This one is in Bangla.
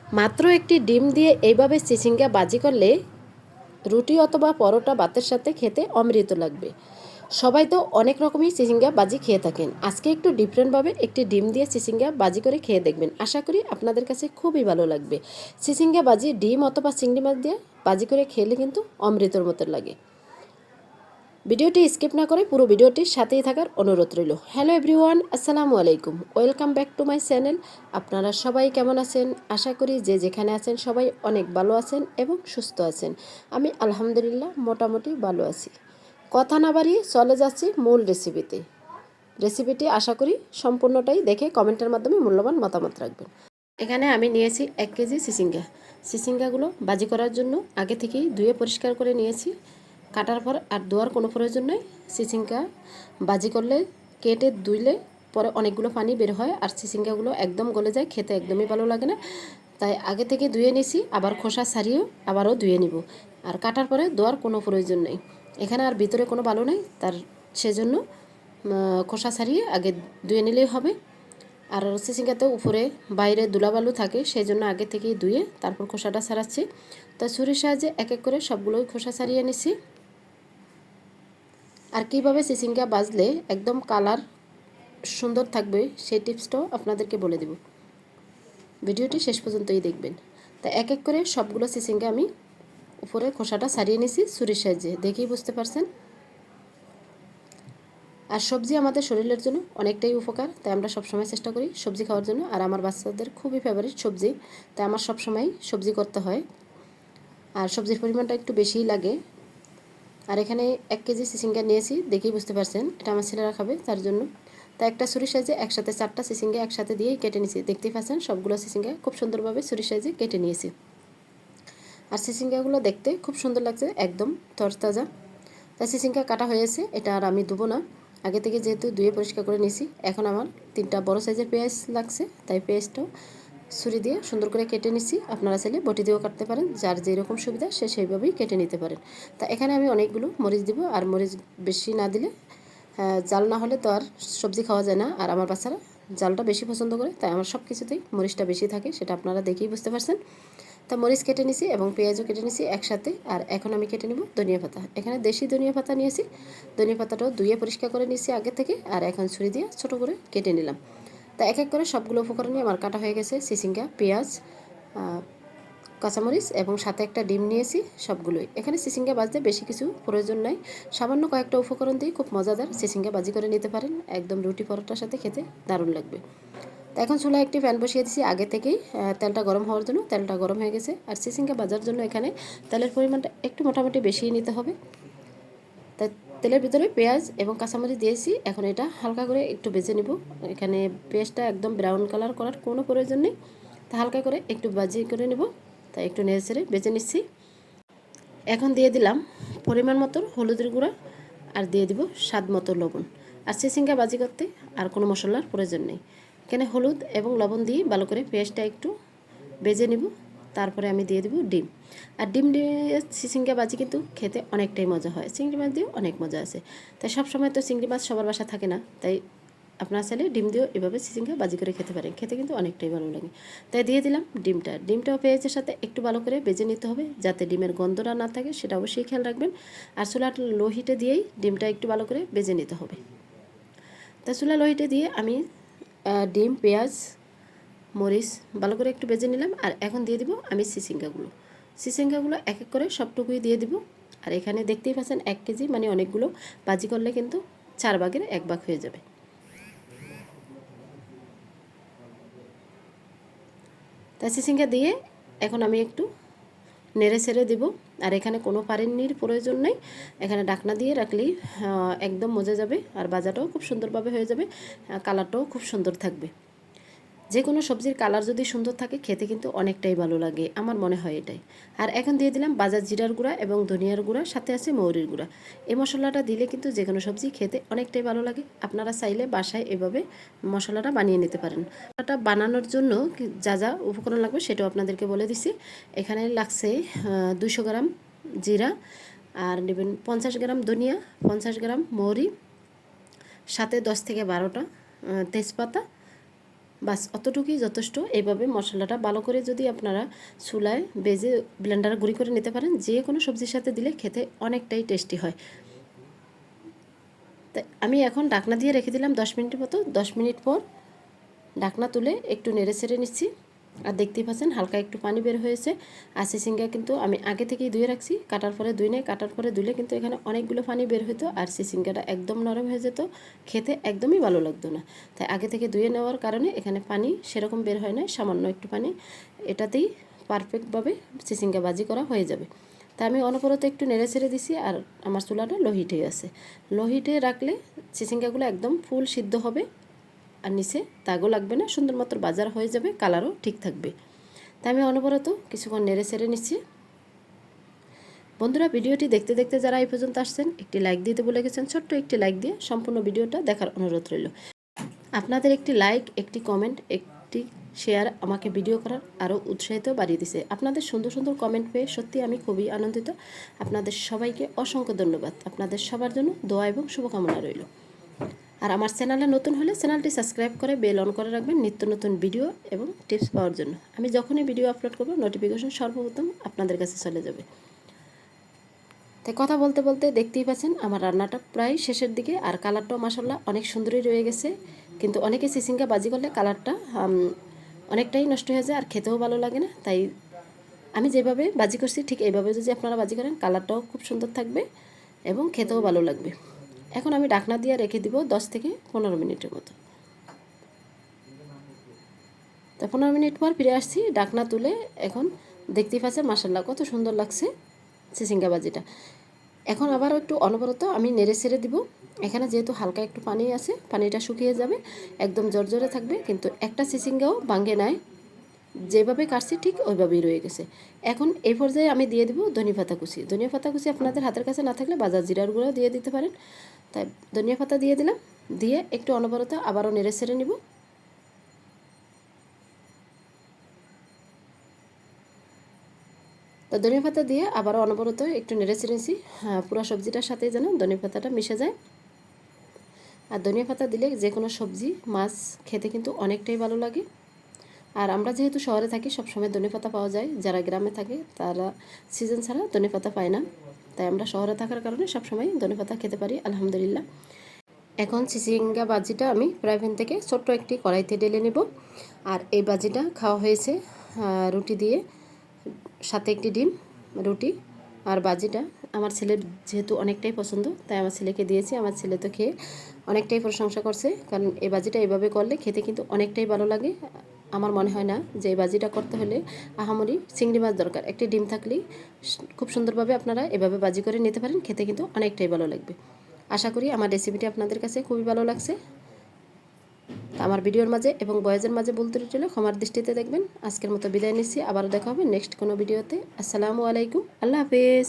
মাত্র একটি ডিম দিয়ে এইভাবে চিচিঙ্গা ভাজি করলে রুটি অথবা পরোটা ভাতের সাথে খেতে অমৃত লাগবে। সবাই তো অনেক রকমই চিচিঙ্গা ভাজি খেয়ে থাকেন। আজকে একটু ডিফারেন্টভাবে একটি ডিম দিয়ে চিচিঙ্গা ভাজি করে খেয়ে দেখবেন। আশা করি আপনাদের কাছে খুবই ভালো লাগবে। চিচিঙ্গা ভাজি ডিম অথবা চিংড়ি মাছ দিয়ে ভাজি করে খেলে কিন্তু অমৃতর মতো লাগে। ভিডিওটি স্কিপ না করে পুরো ভিডিওটির সাথেই থাকার অনুরোধ রইল। হ্যালো এভরিওয়ান, আসসালামু আলাইকুম, welcome back to my channel. আপনারা সবাই কেমন আছেন? আশা করি যে যেখানে আছেন সবাই অনেক ভালো আছেন এবং সুস্থ আছেন। আমি আলহামদুলিল্লাহ মোটামুটি ভালো আছি। কথা না বাড়িয়ে চলে যাচ্ছি মূল রেসিপিতে। রেসিপিটি আশা করি সম্পূর্ণটাই দেখে কমেন্টের মাধ্যমে মূল্যবান মতামত রাখবেন। এখানে আমি নিয়েছি 1 কেজি চিচিঙ্গা। চিচিঙ্গাগুলো ভাজি করার জন্য আগে থেকেই ধুয়ে পরিষ্কার করে নিয়েছি। কাটার পর আর ধোয়ার কোনো প্রয়োজন নেই। চিচিঙ্গা ভাজি করলে কেটে ধুইলে পরে অনেকগুলো পানি বের হয় আর চিচিঙ্গাগুলো একদম গলে যায়, খেতে একদমই ভালো লাগে না। তাই আগে থেকে ধুয়ে নিছি, আবার খোসা ছাড়িয়েও আবারও ধুয়ে নিব। আর কাটার পরে ধোয়ার কোনো প্রয়োজন নেই। এখানে আর ভিতরে কোনো ভালো নেই, তার সেজন্য খোসা ছাড়িয়ে আগে ধুয়ে নিলেই হবে। আর চিচিঙ্গাতে উপরে বাইরে ধুলাবালু থাকে, সেই জন্য আগে থেকেই ধুয়ে তারপর খোসাটা ছাড়াচ্ছি। তো ছুরির সাহায্যে এক এক করে সবগুলোই খোসা ছাড়িয়ে নিছি। আর কীভাবে চিচিঙ্গা ভাজলে একদম কালার সুন্দর থাকবে সেই টিপসটাও আপনাদেরকে বলে দেব। ভিডিওটি শেষ পর্যন্তই দেখবেন। তা এক এক করে সবগুলো চিচিঙ্গা আমি উপরে খোসাটা ছাড়িয়ে নিছি ছুরির সাহায্যে, দেখেই বুঝতে পারছেন। আর সবজি আমাদের শরীরের জন্য অনেকটাই উপকার, তাই আমরা সবসময় চেষ্টা করি সবজি খাওয়ার জন্য। আর আমার বাচ্চাদের খুবই ফেভারিট সবজি, তাই আমার সবসময় সবজি করতে হয়। আর সবজির পরিমাণটা একটু বেশিই লাগে। আর এখানে 1 কেজি চিচিঙ্গা নিয়েছি, দেখেই বুঝতে পারছেন এটা আমার ছেলেরা খাবে, তার জন্য। তা একটা ছুরির সাইজে একসাথে 4টা চিচিঙ্গা একসাথে দিয়েই কেটে নিয়েছি। দেখতেই পাচ্ছেন সবগুলো চিচিঙ্গা খুব সুন্দরভাবে ছুরির সাইজে কেটে নিয়েছি। আর চিচিঙ্গাগুলো দেখতে খুব সুন্দর লাগছে, একদম তরতাজা। তাই চিচিঙ্গা কাটা হয়েছে, এটা আর আমি ধুবো না। আগে থেকে যেহেতু ধুয়ে পরিষ্কার করে নিয়েছি। এখন আমার 3টা বড় সাইজের পেঁয়াজ লাগছে, তাই পেঁয়াজটাও ছুরি দিয়ে সুন্দর করে কেটে নিচ্ছি। আপনারা চাইলে বটি দিয়েও কাটতে পারেন, যার যেরকম সুবিধা সে সেইভাবেই কেটে নিতে পারেন। তা এখানে আমি অনেকগুলো মরিচ দিব, আর মরিচ বেশি না দিলে জাল না হলে তো আর সবজি খাওয়া যায় না। আর আমার বাচ্চারা জালটা বেশি পছন্দ করে, তাই আমার সব কিছুতেই মরিচটা বেশি থাকে, সেটা আপনারা দেখেই বুঝতে পারছেন। তা মরিচ কেটে নিছি এবং পেঁয়াজও কেটে নিছি একসাথে। আর এখন আমি কেটে নেব ধনিয়া পাতা। এখানে দেশি ধনিয়া পাতা নিয়েছি। ধনিয়া পাতাটাও ধুয়ে পরিষ্কার করে নিয়েছি আগে থেকে, আর এখন ছুরি দিয়ে ছোটো করে কেটে নিলাম। তা এক এক করে সবগুলো উপকরণই আমার কাটা হয়ে গেছে। চিচিঙ্গা, পেঁয়াজ, কাঁচামরিচ এবং সাথে একটা ডিম নিয়েছি, সবগুলোই। এখানে চিচিঙ্গা ভাজতে বেশি কিছু প্রয়োজন নাই, সামান্য কয়েকটা উপকরণ দিয়ে খুব মজাদার চিচিঙ্গা ভাজি করে নিতে পারেন। একদম রুটি পরোটার সাথে খেতে দারুণ লাগবে। তো এখন চুলায় একটি প্যান বসিয়ে দিয়েছি আগে থেকেই তেলটা গরম হওয়ার জন্য। তেলটা গরম হয়ে গেছে। আর চিচিঙ্গা ভাজার জন্য এখানে তেলের পরিমাণটা একটু মোটামুটি বেশিই নিতে হবে। তাই তেলের ভিতরে পেঁয়াজ এবং কাঁচামরিচ দিয়েছি। এখন এটা হালকা করে একটু ভেজে নেব। এখানে পেঁয়াজটা একদম ব্রাউন কালার করার কোনো প্রয়োজন নেই, তা হালকা করে একটু ভাজি করে নেব। তাই একটু নেড়ে চেড়ে ভেজে নিচ্ছি। এখন দিয়ে দিলাম পরিমাণ মতো হলুদের গুঁড়া, আর দিয়ে দিব স্বাদ মতো লবণ। আর চিচিঙ্গা ভাজি করতে আর কোনো মশলার প্রয়োজন নেই। এখানে হলুদ এবং লবণ দিয়ে ভালো করে পেঁয়াজটা একটু ভেজে নেব। তারপরে আমি দিয়ে দেব ডিম। আর ডিম দিয়ে চিচিঙ্গা ভাজি কিন্তু খেতে অনেকটাই মজা হয়। চিংড়ি মাছ দিয়েও অনেক মজা আছে। তাই সবসময় তো চিংড়ি মাছ সবার বাসা থাকে না, তাই আপনারা চাইলে ডিম দিয়েও এভাবে চিচিঙ্গা ভাজি করে খেতে পারেন, খেতে কিন্তু অনেকটাই ভালো লাগে। তাই দিয়ে দিলাম ডিমটাও পেঁয়াজের সাথে একটু ভালো করে ভেজে নিতে হবে, যাতে ডিমের গন্ধটা না থাকে, সেটা অবশ্যই খেয়াল রাখবেন। আর চুলার লো হিটে দিয়েই ডিমটা একটু ভালো করে ভেজে নিতে হবে। তা চুলা লো হিটে দিয়ে আমি ডিম, পেঁয়াজ, মরিচ ভালো করে একটু ভেজে নিলাম। আর এখন দিয়ে দিব আমি চিচিঙ্গাগুলো এক এক করে সবটুকুই দিয়ে দিব। আর এখানে দেখতেই পাচ্ছেন 1 কেজি মানে অনেকগুলো, ভাজি করলে কিন্তু 4 ভাগের 1 ভাগ হয়ে যাবে। তা চিচিঙ্গা দিয়ে এখন আমি একটু নেড়ে ছেড়ে দেব। আর এখানে কোনো পানির প্রয়োজন নেই, এখানে ঢাকনা দিয়ে রাখলেই একদম মজে যাবে। আর ভাজাটাও খুব সুন্দরভাবে হয়ে যাবে, কালারটাও খুব সুন্দর থাকবে। যে কোনো সবজির কালার যদি সুন্দর থাকে খেতে কিন্তু অনেকটাই ভালো লাগে, আমার মনে হয় এটাই। আর এখন দিয়ে দিলাম বাজার জিরার গুঁড়া এবং ধনিয়ার গুঁড়া, সাথে আছে মৌরির গুঁড়া। এই মশলাটা দিলে কিন্তু যে কোনো সবজি খেতে অনেকটাই ভালো লাগে। আপনারা চাইলে বাসায় এভাবে মশলাটা বানিয়ে নিতে পারেন। মশলাটা বানানোর জন্য যা যা উপকরণ লাগবে সেটাও আপনাদেরকে বলে দিছি। এখানে লাগছে 200 গ্রাম জিরা, আর নেবেন 50 গ্রাম ধনিয়া, 50 গ্রাম মৌরি, সাথে 10 থেকে 12টা তেজপাতা, বাস অতটুকুই যথেষ্ট। এইভাবে মশলাটা ভালো করে যদি আপনারা চুলায় বেজে ব্লেন্ডারে গুঁড়ি করে নিতে পারেন, যে কোনো সবজির সাথে দিলে খেতে অনেকটাই টেস্টি হয়। তাই আমি এখন ঢাকনা দিয়ে রেখে দিলাম 10 মিনিটের মতো। 10 মিনিট পর ঢাকনা তুলে একটু নেড়ে ছেড়ে নিচ্ছি। আর দেখতেই পাচ্ছেন হালকা একটু পানি বের হয়েছে। আর সিসিঙ্গা কিন্তু আমি আগে থেকেই ধুয়ে রাখছি, কাটার পরে ধুই নাই। কাটার পরে ধুলে কিন্তু এখানে অনেকগুলো পানি বের হতো, আর সিসিঙ্গাটা একদম নরম হয়ে যেত, খেতে একদমই ভালো লাগতো না। তাই আগে থেকে ধুয়ে নেওয়ার কারণে এখানে পানি সেরকম বের হয় না, সামান্য একটু পানি, এটাতেই পারফেক্টভাবে সিসিঙ্গা ভাজি করা হয়ে যাবে। তা আমি অনবরত একটু নেড়ে ছেড়ে দিছি। আর আমার চুলাটা লো হিটে আছে। লো হিটে রাখলে সিসিঙ্গাগুলো একদম ফুল সিদ্ধ হবে, আর নিচে দাগও লাগবে না, সুন্দর মতো বাজার হয়ে যাবে, কালারও ঠিক থাকবে। তাই আমি অনবরত কিছুক্ষণ নেড়ে ছেড়ে নিচ্ছি। বন্ধুরা, ভিডিওটি দেখতে দেখতে যারা এই পর্যন্ত আসছেন, একটি লাইক দিতে ভুলে গেছেন, ছোট্ট একটি লাইক দিয়ে সম্পূর্ণ ভিডিওটা দেখার অনুরোধ রইল। আপনাদের একটি লাইক, একটি কমেন্ট, একটি শেয়ার আমাকে ভিডিও করার আরও উৎসাহিত বাড়িয়ে দিছে। আপনাদের সুন্দর সুন্দর কমেন্ট পেয়ে সত্যি আমি খুবই আনন্দিত। আপনাদের সবাইকে অসংখ্য ধন্যবাদ। আপনাদের সবার জন্য দোয়া এবং শুভকামনা রইল। আর আমার চ্যানেলে নতুন হলে চ্যানেলটি সাবস্ক্রাইব করে বেল অন করে রাখবেন নিত্য নতুন ভিডিও এবং টিপস পাওয়ার জন্য। আমি যখনই ভিডিও আপলোড করব নোটিফিকেশন সর্বপ্রথম আপনাদের কাছে চলে যাবে। তাই কথা বলতে বলতে দেখতেই পাচ্ছেন আমার রান্নাটা প্রায় শেষের দিকে। আর কালারটাও মাশাআল্লাহ অনেক সুন্দরই রয়ে গেছে। কিন্তু অনেকে সিসিঙ্গা ভাজি করলে কালারটা অনেকটাই নষ্ট হয়ে যায় আর খেতেও ভালো লাগে না। তাই আমি যেভাবে ভাজি করছি ঠিক এইভাবে যদি আপনারা ভাজি করেন, কালারটাও খুব সুন্দর থাকবে এবং খেতেও ভালো লাগবে। এখন আমি ঢাকনা দিয়ে রেখে দিব 10 থেকে 15 মিনিটের মতো। তো 15 মিনিট পর ফিরে আসছি ঢাকনা তুলে। এখন দেখতেই পাচ্ছেন মাশাআল্লাহ কত সুন্দর লাগছে সিসিঙ্গা ভাজিটা। এখন আবার একটু অনবরত আমি নেড়ে ছেড়ে দিব। এখানে যেহেতু হালকা একটু পানি আছে, পানিটা শুকিয়ে যাবে, একদম জর্জরে থাকবে, কিন্তু একটা সিসিঙ্গাও ভাঙে নাই, যেভাবে কাটছি ঠিক ওইভাবেই রয়ে গেছে। এখন এই পর্যায়ে আমি দিয়ে দিব ধনিয়া পাতা কুচি। ধনিয়া পাতা কুচি আপনাদের হাতের কাছে না থাকলে বাজার জিরার গুঁড়ো দিয়ে দিতে পারেন। তাই ধনিয়া পাতা দিয়ে দিলাম, দিয়ে একটু অনবরত আবারও নেড়ে ছেড়ে নিব। তো ধনিয়া পাতা দিয়ে আবারও অনবরত একটু নেড়ে ছেড়েছি। পুরো সবজিটার সাথে যেন ধনিয়া পাতাটা মিশে যায়। আর ধনিয়া পাতা দিলে যে কোনো সবজি মাছ খেতে কিন্তু অনেকটাই ভালো লাগে। আর আমরা যেহেতু শহরে থাকি, সবসময় ধনেপাতা পাওয়া যায়। যারা গ্রামে থাকে তারা সিজন ছাড়া ধনেপাতা পায় না। তাই আমরা শহরে থাকার কারণে সবসময় ধনেপাতা খেতে পারি আলহামদুলিল্লাহ। এখন চিচিঙ্গা ভাজিটা আমি ফ্রাই প্যান থেকে ছোট্ট একটি কড়াইতে ঢেলে নেব। আর এই ভাজিটা খাওয়া হয়েছে রুটি দিয়ে, সাথে একটি ডিম, রুটি আর ভাজিটা আমার ছেলের যেহেতু অনেকটাই পছন্দ, তাই আমার ছেলেকে দিয়েছি। আমার ছেলে তো খেয়ে অনেকটাই প্রশংসা করছে, কারণ এই ভাজিটা এভাবে করলে খেতে কিন্তু অনেকটাই ভালো লাগে। আমার মনে হয় না যে এই ভাজিটা করতে হলে আহামরি চিংড়ি মাছ দরকার, একটি ডিম থাকলেই খুব সুন্দরভাবে আপনারা এভাবে ভাজি করে নিতে পারেন, খেতে কিন্তু অনেকটাই ভালো লাগবে। আশা করি আমার রেসিপিটি আপনাদের কাছে খুবই ভালো লাগছে। আমার ভিডিওর মাঝে এবং ভয়েসের মাঝে ভুল ত্রুটি হলে ক্ষমার দৃষ্টিতে দেখবেন। আজকের মতো বিদায় নিচ্ছি, আবারও দেখা হবে নেক্সট কোনো ভিডিওতে। আসসালামু আলাইকুম, আল্লাহ হাফেজ।